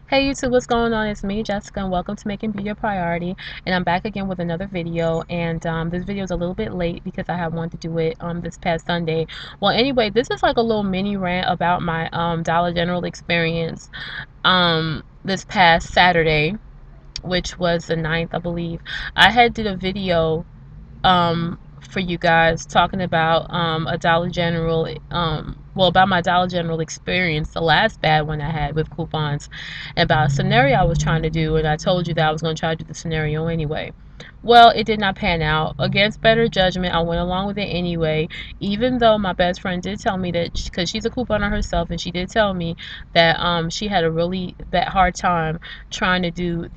Hey YouTube, what's going on? It's me, Jessica, and welcome to Making Beauty a Priority. And I'm back again with another video. And this video is a little bit late because I have wanted to do it this past Sunday. Well, anyway, this is like a little mini rant about my Dollar General experience this past Saturday, which was the 9th, I believe. I had did a video for you guys talking about a Dollar General well, about my Dollar General experience, the last bad one I had with coupons, and about a scenario I was trying to do, and I told you that I was going to try to do the scenario anyway. Well, it did not pan out. Against better judgment, I went along with it anyway, even though my best friend did tell me that, because she's a couponer herself, and she did tell me that she had a really that hard time trying to do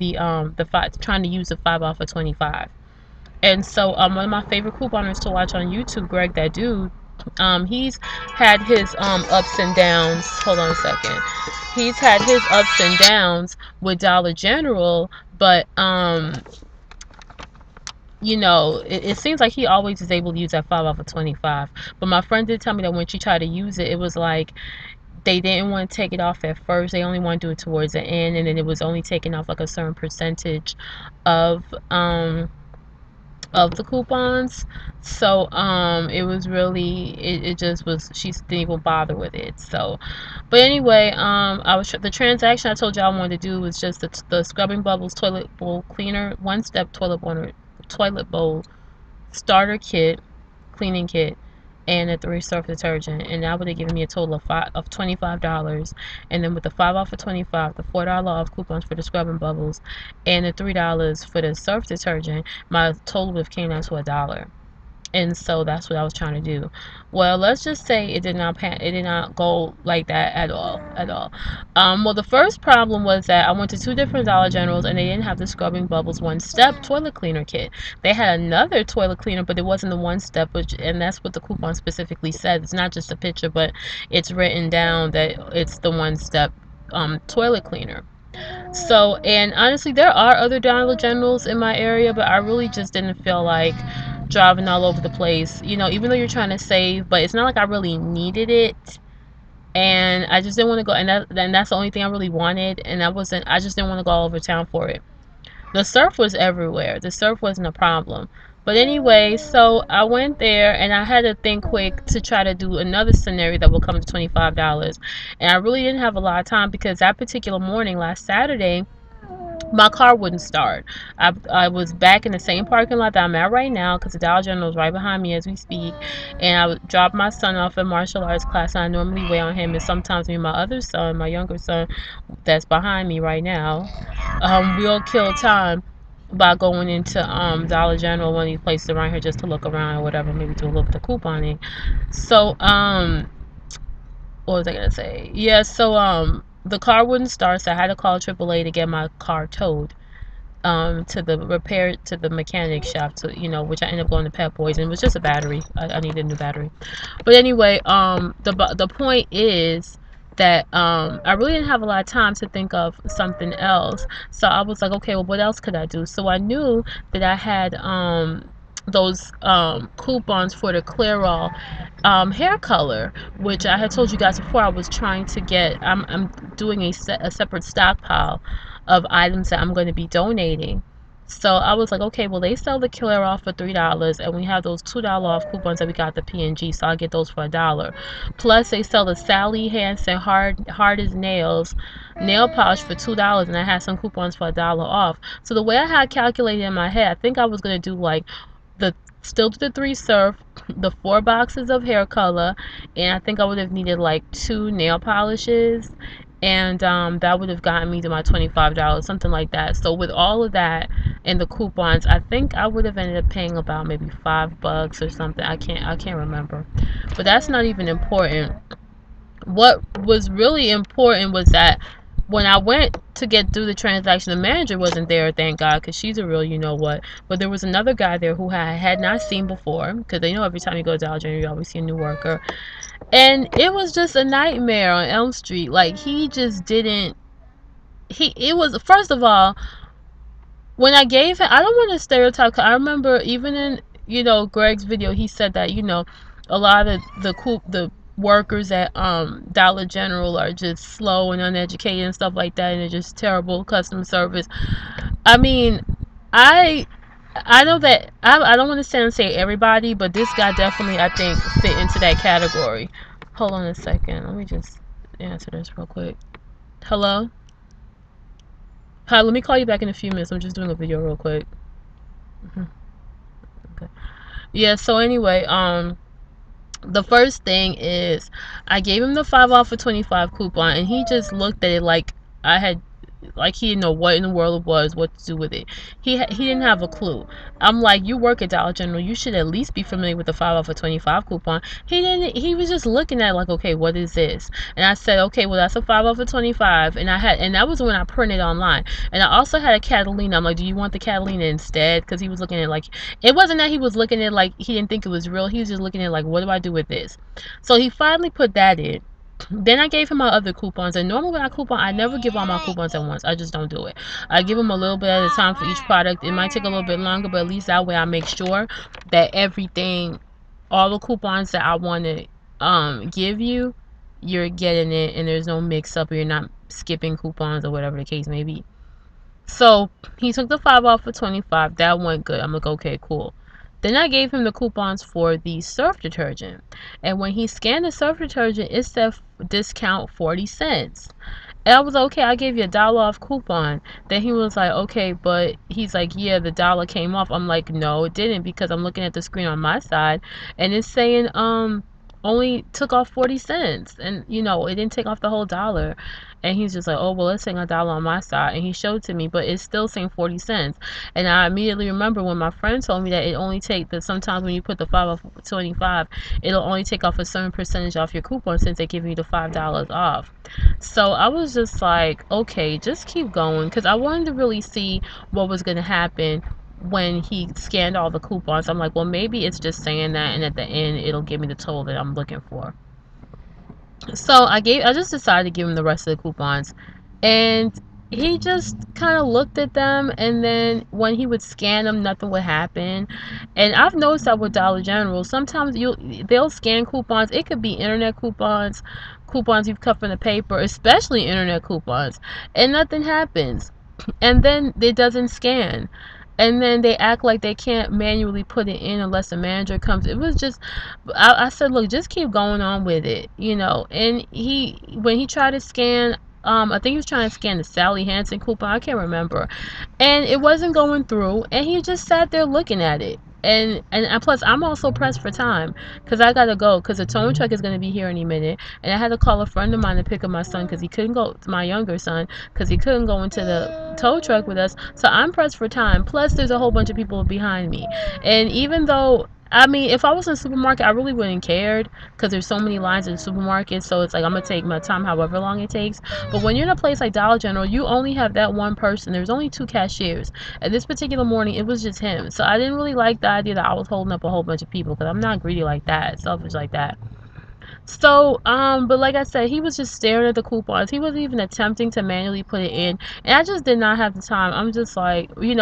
trying to use the 5 off of 25. And so one of my favorite couponers to watch on YouTube, Greg, that dude, he's had his ups and downs. Hold on a second. He's had his ups and downs with Dollar General, but it seems like he always is able to use that 5 off of 25. But my friend did tell me that when she tried to use it, it was like they didn't want to take it off at first. They only want to do it towards the end, and then it was only taking off like a certain percentage of the coupons. So it was really it just was, she didn't even bother with it. So but anyway, the transaction I told you I wanted to do was just the Scrubbing Bubbles toilet bowl cleaner, one step toilet bowl starter kit, cleaning kit, and a 3 surf detergent, and that would have given me a total of $25. And then with the 5 off of 25, the $4 off coupons for the Scrubbing Bubbles, and the $3 for the surf detergent, my total would have came down to $1. And so that's what I was trying to do. Well, let's just say it did not go like that at all. Well, the first problem was that I went to 2 different Dollar Generals, and they didn't have the Scrubbing Bubbles one step toilet cleaner kit. They had another toilet cleaner, but it wasn't the one step, and that's what the coupon specifically said. It's not just a picture, but it's written down that it's the one step toilet cleaner. So, and honestly, there are other Dollar Generals in my area, but I really just didn't feel like driving all over the place. Even though you're trying to save, but it's not like I really needed it. And I just didn't want to go, and that's the only thing I really wanted. And I just didn't want to go all over town for it. The surf was everywhere. The surf wasn't a problem. But anyway, so I went there, and I had to think quick to try to do another scenario that will come to $25. And I really didn't have a lot of time because that particular morning, last Saturday, my car wouldn't start. I was back in the same parking lot that I'm at right now, because the Dollar General is right behind me as we speak. And I would drop my son off at martial arts class, and I normally wait on him. And sometimes me and my other son, my younger son, that's behind me right now, we'll kill time by going into Dollar General, one of these places around here, just to look around or whatever, maybe do a little bit of couponing. So what was I gonna say? Yeah, so the car wouldn't start, so I had to call AAA to get my car towed to the mechanic shop, to which I ended up going to Pep Boys, and it was just a battery. I needed a new battery. But anyway, the point is that I really didn't have a lot of time to think of something else. So I was like, okay, well, what else could I do? So I knew that I had those coupons for the Clairol hair color, which I had told you guys before I was trying to get. I'm doing a separate stockpile of items that I'm going to be donating. So I was like, okay, well, they sell the Clairol for $3, and we have those $2 off coupons that we got at the P&G, so I'll get those for $1. Plus, they sell the Sally Hansen hard as nails nail polish for $2, and I had some coupons for $1 off. So the way I had calculated in my head, I think I was gonna do like still do the 3 surf, the 4 boxes of hair color, and I think I would have needed like 2 nail polishes, and that would have gotten me to my $25, something like that. So with all of that and the coupons, I think I would have ended up paying about maybe $5 or something. I can't remember, but that's not even important. What was really important was that when I went to get through the transaction, the manager wasn't there, thank God, because she's a real you-know-what. But there was another guy there who I had not seen before, because they know every time you go to Dollar General, you always see a new worker. And it was just a nightmare on Elm Street. Like, he just didn't... It was, first of all, when I gave him... I don't want to stereotype, because I remember even in, Greg's video, he said that, a lot of the workers at Dollar General are just slow and uneducated and stuff like that, and they're just terrible customer service. I mean, I I know that I don't want to stand and say everybody, but this guy definitely, I think, fit into that category. Hold on a second. Let me just answer this real quick. Hello? Hi, let me call you back in a few minutes. I'm just doing a video real quick. Mhm. Okay. Yeah, so anyway, the first thing is I gave him the 5 off of 25 coupon, and he just looked at it like I had, like he didn't know what in the world it was, what to do with it. He didn't have a clue. I'm like, you work at Dollar General, you should at least be familiar with the 5 off of 25 coupon. He didn't. He was just looking at it like, okay, what is this? And I said, okay, well, that's a 5 off of 25. And that was when I printed online. And I also had a Catalina. I'm like, do you want the Catalina instead? Because he was looking at it like, it wasn't that he was looking at it like he didn't think it was real. He was just looking at it like, what do I do with this? So he finally put that in. Then I gave him my other coupons, and normally when I coupon, I never give all my coupons at once. I just don't do it. I give him a little bit at a time for each product. It might take a little bit longer, but at least that way I make sure that everything, all the coupons that I want to give you, you're getting it, and there's no mix up, or you're not skipping coupons or whatever the case may be. So he took the 5 off for 25. That went good. I'm like, okay, cool. Then I gave him the coupons for the surf detergent. And when he scanned the surf detergent, it said discount 40 cents. And I was like, okay, I gave you $1 off coupon. Then he was like, okay, but he's like, yeah, the dollar came off. I'm like, no, it didn't, because I'm looking at the screen on my side and it's saying only took off 40 cents, and it didn't take off the whole dollar. And he's just like, oh, well, it's saying $1 on my side, and he showed to me, but it's still saying 40 cents. And I immediately remember when my friend told me that it only take that sometimes when you put the 5 off 25, it'll only take off a certain percentage off your coupon, since they give you the $5 off. So I was just like, okay, just keep going, because I wanted to really see what was going to happen when he scanned all the coupons. I'm like, well, maybe it's just saying that, and at the end it'll give me the total that I'm looking for. So I just decided to give him the rest of the coupons, and he just kind of looked at them, and then when he would scan them, nothing would happen. And I've noticed that with Dollar General, sometimes they'll scan coupons. It could be internet coupons, coupons you've cut from the paper, especially internet coupons, and nothing happens. And then it doesn't scan, and then they act like they can't manually put it in unless the manager comes. It was just, I said, look, just keep going on with it, and when he tried to scan, I think he was trying to scan the Sally Hansen coupon, I can't remember, and it wasn't going through, and he just sat there looking at it. And plus, I'm also pressed for time, because I gotta go, because the towing truck is gonna be here any minute, and I had to call a friend of mine to pick up my son, because he couldn't go, my younger son, because he couldn't go into the tow truck with us. So I'm pressed for time. Plus, there's a whole bunch of people behind me, and even though, I mean, if I was in a supermarket, I really wouldn't cared, because there's so many lines in the supermarket. So it's like, I'm gonna take my time, however long it takes. But when you're in a place like Dollar General, you only have that one person. There's only 2 cashiers. And this particular morning, it was just him. So I didn't really like the idea that I was holding up a whole bunch of people, because I'm not greedy like that, selfish like that. So, but like I said, he was just staring at the coupons. He wasn't even attempting to manually put it in. And I just did not have the time. I'm just like, and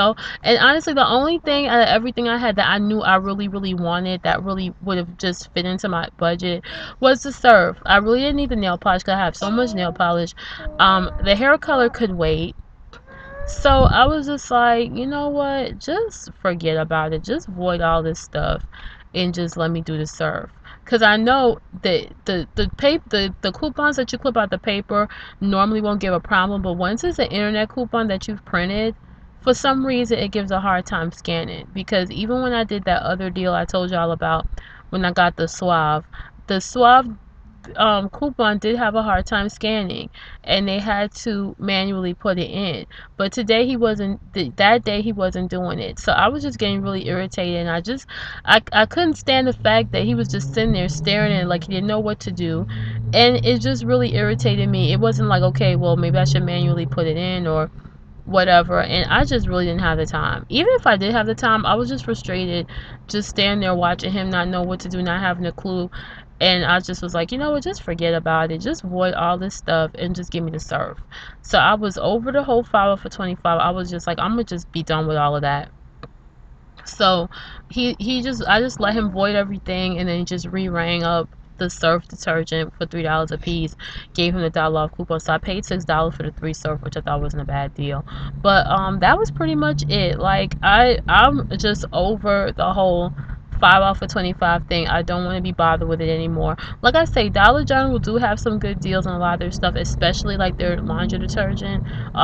honestly, the only thing out of everything I had that I knew I really, really wanted, that really would have just fit into my budget, was the surf. I really didn't need the nail polish, because I have so much nail polish. The hair color could wait. So I was just like, you know what? Just forget about it. Just void all this stuff, and just let me do the surf. Cause I know that the coupons that you clip out the paper normally won't give a problem, but once it's an internet coupon that you've printed, for some reason it gives a hard time scanning. Because even when I did that other deal I told y'all about, when I got the Suave coupon did have a hard time scanning, and they had to manually put it in. But today he wasn't, that day he wasn't doing it. So I was just getting really irritated, and I couldn't stand the fact that he was just sitting there staring at it like he didn't know what to do. And it just really irritated me. It wasn't like, okay, well, maybe I should manually put it in or whatever. And I just really didn't have the time. Even if I did have the time, I was just frustrated, just standing there watching him not know what to do, not having a clue. And I just was like, you know what, just forget about it, just void all this stuff and just give me the surf. So I was over the whole 5 for 25. I was just like, I'm gonna just be done with all of that. So I just let him void everything, and then he just re-rang up the surf detergent for $3 a piece. Gave him the dollar off coupon, so I paid $6 for the 3 surf, which I thought wasn't a bad deal. But that was pretty much it. Like I'm just over the whole 5 off for 25 thing. I don't want to be bothered with it anymore. Like I say, Dollar General do have some good deals on a lot of their stuff, especially like their laundry detergent.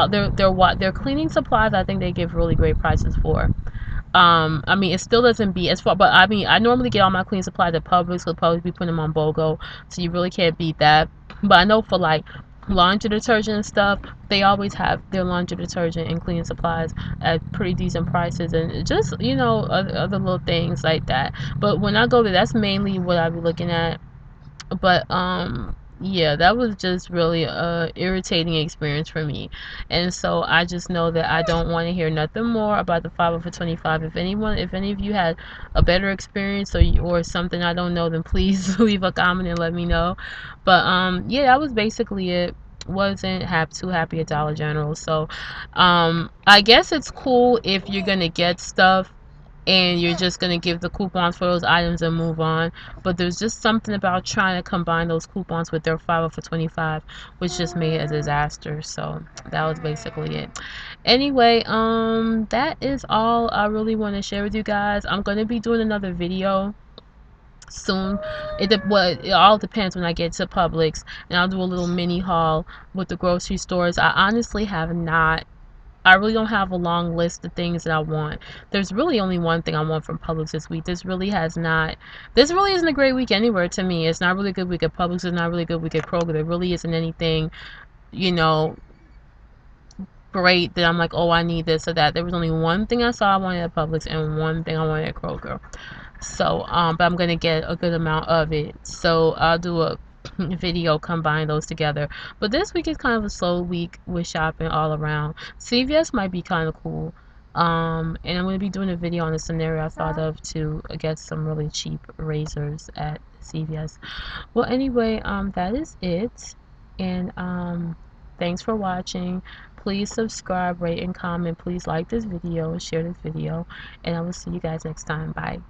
Their cleaning supplies, I think they give really great prices for. I mean, it still doesn't beat as far, but I mean, I normally get all my cleaning supplies at Publix, so Publix be putting them on BOGO, so you really can't beat that. But I know for like laundry detergent and stuff, they always have their laundry detergent and cleaning supplies at pretty decent prices, and just other little things like that. But when I go there, that's mainly what I be looking at. But yeah, that was just really a irritating experience for me. And so I just know that I don't want to hear nothing more about the 5 over 25. If any of you had a better experience, or something I don't know, then please leave a comment and let me know. But yeah, that was basically it. Wasn't too happy at Dollar General. So I guess it's cool if you're gonna get stuff and you're just going to give the coupons for those items and move on. But there's just something about trying to combine those coupons with their 5 for 25, which just made it a disaster. So that was basically it. Anyway, that is all I really want to share with you guys. I'm going to be doing another video soon. It all depends when I get to Publix, and I'll do a little mini haul with the grocery stores. I honestly have not I really don't have a long list of things that I want. There's really only one thing I want from Publix this week. This really isn't a great week anywhere to me. It's not really a good week at Publix. It's not really a good week at Kroger. There really isn't anything, you know, great that I'm like, oh, I need this or that. There was only one thing I saw I wanted at Publix and one thing I wanted at Kroger. So, but I'm gonna get a good amount of it. So I'll do a video combine those together. But this week is kind of a slow week with shopping all around. CVS might be kind of cool. And I'm gonna be doing a video on a scenario I thought of to get some really cheap razors at CVS. Well, anyway, that is it. And thanks for watching. Please subscribe, rate, and comment. Please like this video, share this video, and I will see you guys next time. Bye.